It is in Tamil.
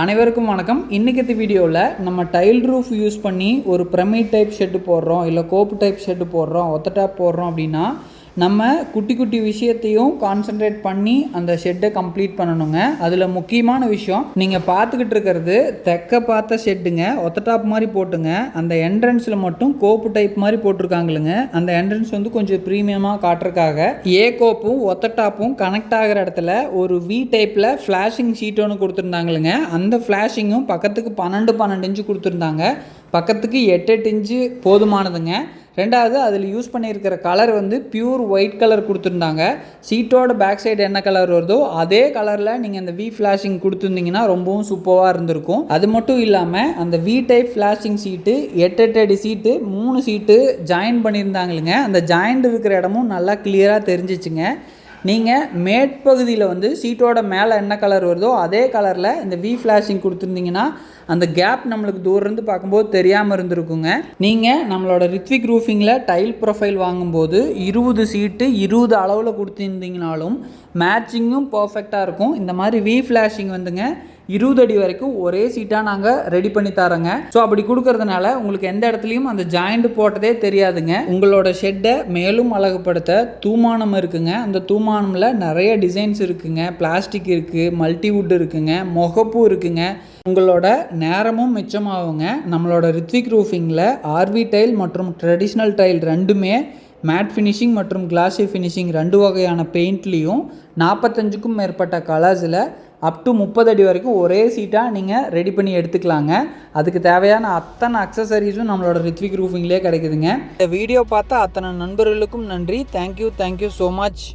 அனைவருக்கும் வணக்கம். இன்றைக்கி வீடியோவில் நம்ம டைல் ரூஃப் யூஸ் பண்ணி ஒரு பிரமிட் டைப் ஷெட்டு போடுறோம், இல்லை கோப்பு டைப் ஷெட்டு போடுறோம், ஒத்த டாப் போடுறோம் அப்படின்னா நம்ம குட்டி குட்டி விஷயத்தையும் கான்சன்ட்ரேட் பண்ணி அந்த ஷெட்டை கம்ப்ளீட் பண்ணணுங்க. அதில் முக்கியமான விஷயம், நீங்கள் பார்த்துக்கிட்டு இருக்கிறது தெற்க பார்த்த ஷெட்டுங்க, ஒத்த டாப் மாதிரி போட்டுங்க. அந்த என்ட்ரன்ஸில் மட்டும் கோப்பு டைப் மாதிரி போட்டிருக்காங்களுங்க. அந்த என்ட்ரன்ஸ் வந்து கொஞ்சம் ப்ரீமியமாக காட்டுறதுக்காக ஏ கோப்பும் ஒத்த டாப்பும் கனெக்ட் ஆகிற இடத்துல ஒரு வி டைப்பில் ஃப்ளாஷிங் ஷீட் ஒன்று கொடுத்துருந்தாங்களுங்க. அந்த ஃப்ளாஷிங்கும் பக்கத்துக்கு 12 இன்ச்சு கொடுத்துருந்தாங்க, பக்கத்துக்கு 8 இன்ச்சு போதுமானதுங்க. ரெண்டாவது, அதில் யூஸ் பண்ணியிருக்கிற கலர் வந்து பியூர் ஒயிட் கலர் கொடுத்துருந்தாங்க. சீட்டோட பேக் சைடு என்ன கலர் வருதோ அதே கலரில் நீங்கள் அந்த வி ஃப்ளாஷிங் கொடுத்துருந்தீங்கன்னா ரொம்பவும் சூப்பராக இருந்திருக்கும். அது மட்டும் இல்லாமல் அந்த வி டைப் ஃப்ளாஷிங் சீட்டு 8 அடி சீட்டு 3 சீட்டு ஜாயின் பண்ணியிருந்தாங்களுங்க. அந்த ஜாயிண்ட் இருக்கிற இடமும் நல்லா கிளியராக தெரிஞ்சிச்சுங்க. நீங்கள் மேற்பகுதியில் வந்து சீட்டோட மேலே என்ன கலர் வருதோ அதே கலரில் இந்த வி ஃப்ளாஷிங் கொடுத்துருந்தீங்கன்னா அந்த கேப் நம்மளுக்கு தூரந்து பார்க்கும்போது தெரியாமல் இருந்திருக்குங்க. நீங்கள் நம்மளோட ரித்விக் ரூஃபிங்கில் டைல் ப்ரொஃபைல் வாங்கும்போது 20 சீட்டு 20 அளவில் கொடுத்துருந்தீங்கனாலும் மேட்சிங்கும் பர்ஃபெக்டாக இருக்கும். இந்த மாதிரி வி ஃப்ளாஷிங் வந்துங்க 20 அடி வரைக்கும் ஒரே சீட்டாக நாங்கள் ரெடி பண்ணி தரோங்க. ஸோ அப்படி கொடுக்கறதுனால உங்களுக்கு எந்த இடத்துலையும் அந்த ஜாயிண்ட் போட்டதே தெரியாதுங்க. உங்களோட ஷெட்டை மேலும் அழகுபடுத்த தூமானம் இருக்குங்க. அந்த தூமானமில் நிறைய டிசைன்ஸ் இருக்குங்க. பிளாஸ்டிக் இருக்குது, மல்டிவுட் இருக்குங்க, முகப்பு இருக்குங்க. உங்களோட நேரமும் மிச்சமாகுங்க. நம்மளோட ரித்விக் ரூஃபிங்கில் ஆர்வி டைல் மற்றும் ட்ரெடிஷ்னல் டைல் ரெண்டுமே மேட் ஃபினிஷிங் மற்றும் கிளாஸி ஃபினிஷிங் 2 வகையான பெயிண்ட்லேயும் 45க்கும் மேற்பட்ட கலர்ஸில் அப் டு 30 அடி வரைக்கும் ஒரே சீட்டாக நீங்கள் ரெடி பண்ணி எடுத்துக்கலாங்க. அதுக்கு தேவையான அத்தனை அக்சசரிஸும் நம்மளோட ரித்விக் ரூஃபிங்லேயே கிடைக்குதுங்க. இந்த வீடியோ பார்த்தா அத்தனை நண்பர்களுக்கும் நன்றி. Thank you so much.